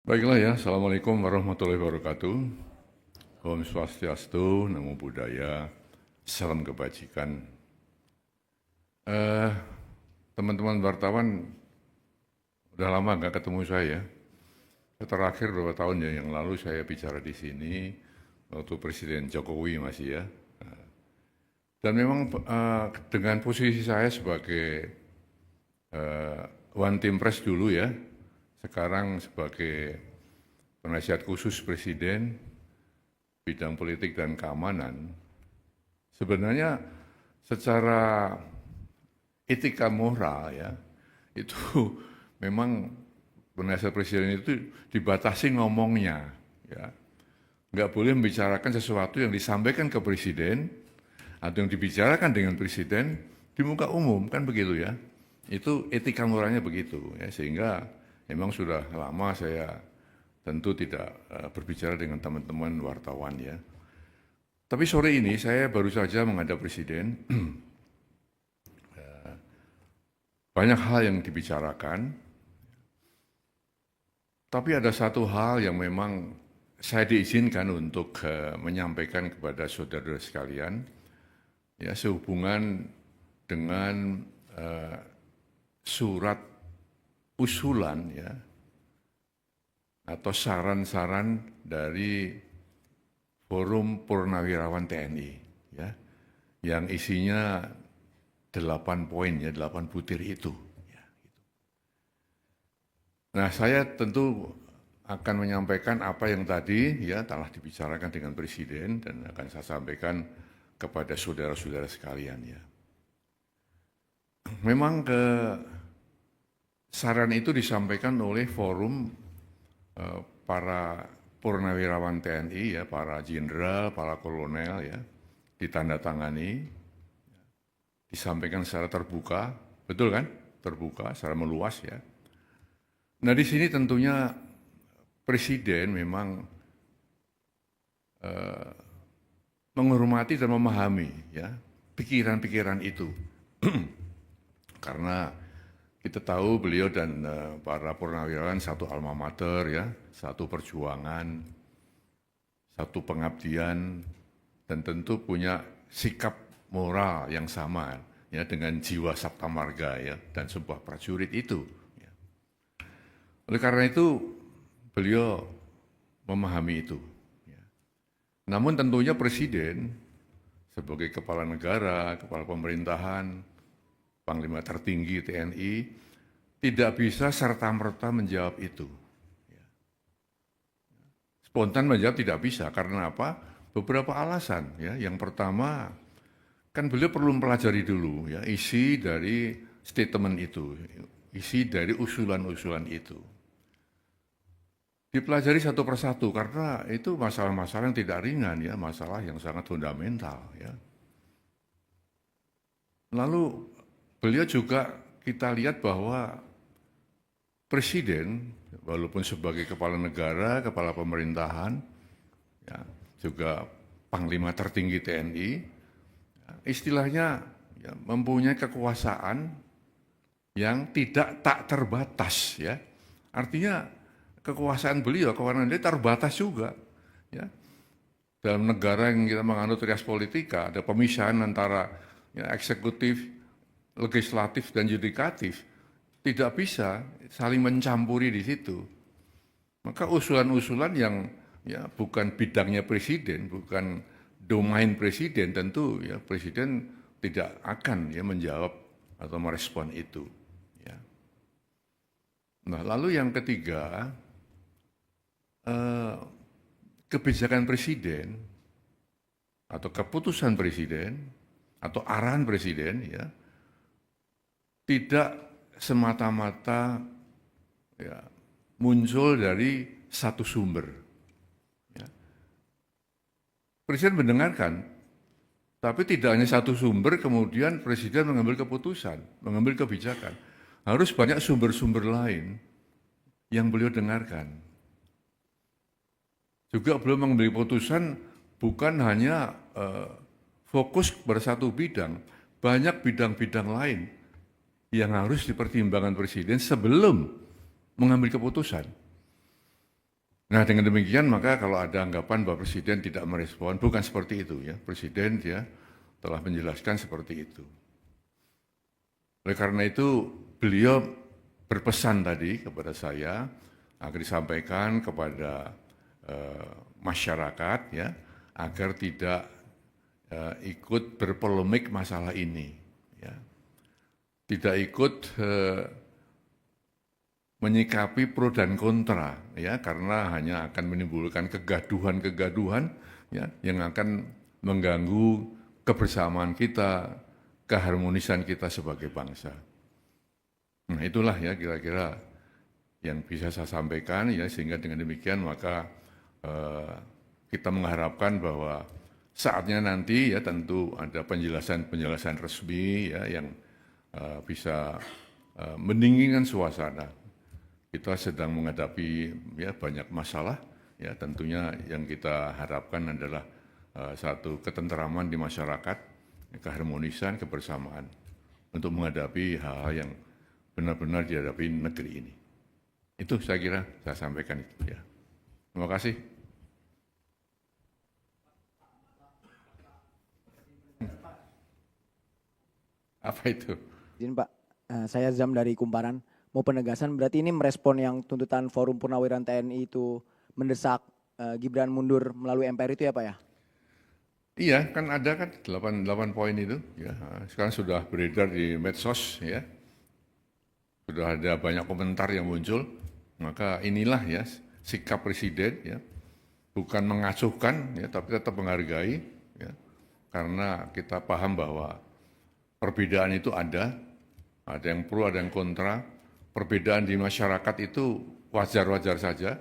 Baiklah ya, Assalamualaikum warahmatullahi wabarakatuh. Om Swastiastu, Namo Buddhaya, salam kebajikan. Eh, Teman-teman wartawan, udah lama nggak ketemu saya. Terakhir beberapa tahun ya yang lalu saya bicara di sini waktu Presiden Jokowi masih ya. Dan memang dengan posisi saya sebagai One Team Press dulu ya, sekarang sebagai penasihat khusus Presiden bidang politik dan keamanan, sebenarnya secara etika moral ya, itu memang penasihat presiden itu dibatasi ngomongnya, ya. Nggak boleh membicarakan sesuatu yang disampaikan ke presiden atau yang dibicarakan dengan presiden di muka umum, kan begitu ya. Itu etika moralnya begitu, ya. Sehingga memang sudah lama saya tentu tidak berbicara dengan teman-teman wartawan ya. Tapi sore ini saya baru saja menghadap presiden. Banyak hal yang dibicarakan, tapi ada satu hal yang memang saya diizinkan untuk menyampaikan kepada saudara sekalian, ya, sehubungan dengan surat usulan ya atau saran-saran dari Forum Purnawirawan TNI ya, yang isinya 8 poin ya, 8 butir itu. Ya, gitu. Nah, saya tentu akan menyampaikan apa yang tadi ya telah dibicarakan dengan Presiden dan akan saya sampaikan kepada saudara-saudara sekalian ya. Memang saran itu disampaikan oleh forum para purnawirawan TNI ya, para jenderal, para kolonel ya, ditandatangani, disampaikan secara terbuka, betul kan? Terbuka, secara meluas ya. Nah di sini tentunya Presiden memang menghormati dan memahami ya pikiran-pikiran itu. Karena kita tahu beliau dan para purnawirawan satu alma mater ya, satu perjuangan, satu pengabdian, dan tentu punya sikap moral yang sama ya dengan jiwa Sabta Marga ya dan sebuah prajurit itu. Ya. Oleh karena itu beliau memahami itu. Ya. Namun tentunya Presiden sebagai kepala negara, kepala pemerintahan, Panglima tertinggi TNI tidak bisa serta-merta menjawab itu. Spontan menjawab tidak bisa, karena apa? Beberapa alasan ya. Yang pertama, kan beliau perlu mempelajari dulu ya isi dari statement itu, isi dari usulan-usulan itu. Dipelajari satu persatu karena itu masalah-masalah yang tidak ringan ya, masalah yang sangat fundamental ya. Lalu beliau juga kita lihat bahwa Presiden, walaupun sebagai kepala negara, kepala pemerintahan, ya, juga Panglima tertinggi TNI, ya, istilahnya ya, mempunyai kekuasaan yang tidak tak terbatas. Ya. Artinya kekuasaan beliau, kewenangan dia terbatas juga. Ya. Dalam negara yang kita menganut rias politika, ada pemisahan antara ya, eksekutif, legislatif, dan yudikatif. Tidak bisa saling mencampuri di situ. Maka usulan-usulan yang ya bukan bidangnya presiden, bukan domain presiden, tentu ya presiden tidak akan ya menjawab atau merespon itu. Ya. Nah, lalu yang ketiga, kebijakan presiden atau keputusan presiden atau arahan presiden ya tidak semata-mata ya, muncul dari satu sumber. Ya. Presiden mendengarkan, tapi tidak hanya satu sumber kemudian presiden mengambil keputusan, mengambil kebijakan. Harus banyak sumber-sumber lain yang beliau dengarkan. Juga beliau mengambil keputusan bukan hanya fokus pada satu bidang, banyak bidang-bidang lain yang harus dipertimbangkan presiden sebelum mengambil keputusan. Nah, dengan demikian maka kalau ada anggapan bahwa Presiden tidak merespon, bukan seperti itu ya. Presiden dia telah menjelaskan seperti itu. Oleh karena itu, beliau berpesan tadi kepada saya agar disampaikan kepada masyarakat ya, agar tidak ikut berpolemik masalah ini, ya. Tidak ikut menyikapi pro dan kontra, ya, karena hanya akan menimbulkan kegaduhan-kegaduhan, ya, yang akan mengganggu kebersamaan kita, keharmonisan kita sebagai bangsa. Nah, itulah ya kira-kira yang bisa saya sampaikan, ya, sehingga dengan demikian maka kita mengharapkan bahwa saatnya nanti ya tentu ada penjelasan-penjelasan resmi ya yang bisa mendinginkan suasana. Kita sedang menghadapi ya banyak masalah ya, tentunya yang kita harapkan adalah satu ketentraman di masyarakat, keharmonisan, kebersamaan untuk menghadapi hal-hal yang benar-benar dihadapi negeri ini. Itu saya kira saya sampaikan itu ya. Terima kasih. Apa itu? Izin Pak, saya Zam dari Kumparan. Mau penegasan berarti ini merespon yang tuntutan Forum Purnawirawan TNI itu mendesak Gibran mundur melalui MPR itu ya Pak ya? Iya, kan ada kan 8 poin itu. Ya, sekarang sudah beredar di medsos ya. Sudah ada banyak komentar yang muncul. Maka inilah ya sikap Presiden ya. Bukan mengacuhkan ya, tapi tetap menghargai ya. Karena kita paham bahwa perbedaan itu ada yang pro, ada yang kontra. Perbedaan di masyarakat itu wajar-wajar saja.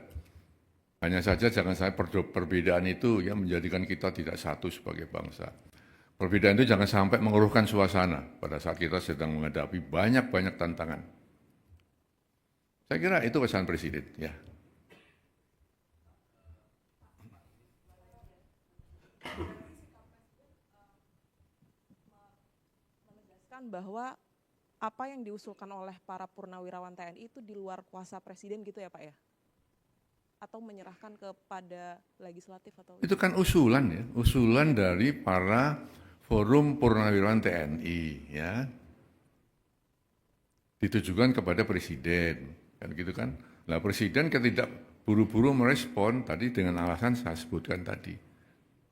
Hanya saja jangan sampai perbedaan itu ya menjadikan kita tidak satu sebagai bangsa. Perbedaan itu jangan sampai mengeruhkan suasana pada saat kita sedang menghadapi banyak-banyak tantangan. Saya kira itu pesan Presiden ya. Menegaskan bahwa apa yang diusulkan oleh para purnawirawan TNI itu di luar kuasa Presiden gitu ya Pak ya? Atau menyerahkan kepada legislatif atau? Itu kan usulan ya, usulan dari para Forum Purnawirawan TNI ya. Ditujukan kepada Presiden, kan gitu kan. Nah, Presiden tidak buru-buru merespon tadi dengan alasan saya sebutkan tadi.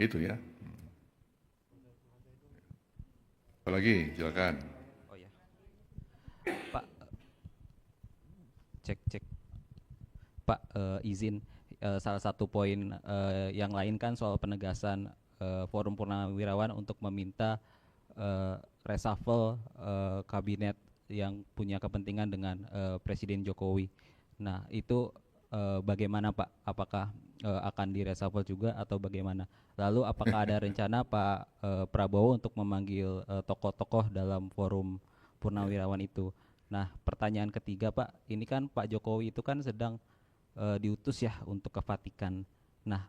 Itu ya. Apalagi, silakan. Oh ya, Pak, cek. Pak, izin salah satu poin yang lain kan soal penegasan Forum Purnawirawan untuk meminta reshuffle kabinet yang punya kepentingan dengan Presiden Jokowi. Nah, itu bagaimana Pak? Apakah akan direshuffle juga atau bagaimana? Lalu apakah ada rencana Pak Prabowo untuk memanggil tokoh-tokoh dalam Forum Purnawirawan itu? Nah, pertanyaan ketiga Pak, ini kan Pak Jokowi itu kan sedang diutus ya untuk ke Vatikan. Nah,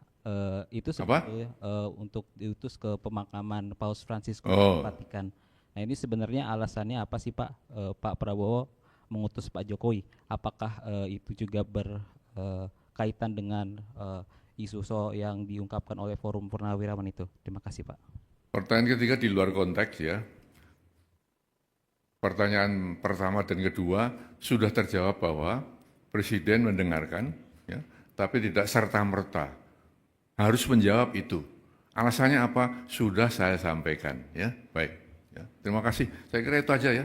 itu sebetulnya untuk diutus ke pemakaman Paus Fransiskus ke Vatikan. Nah, ini sebenarnya alasannya apa sih Pak? Pak Prabowo mengutus Pak Jokowi. Apakah itu juga berkaitan dengan isu yang diungkapkan oleh Forum Purnawirawan itu? Terima kasih Pak. Pertanyaan ketiga di luar konteks ya. Pertanyaan pertama dan kedua sudah terjawab bahwa Presiden mendengarkan, ya, tapi tidak serta-merta harus menjawab itu. Alasannya apa? Sudah saya sampaikan. Ya, baik. Ya, terima kasih. Saya kira itu aja ya.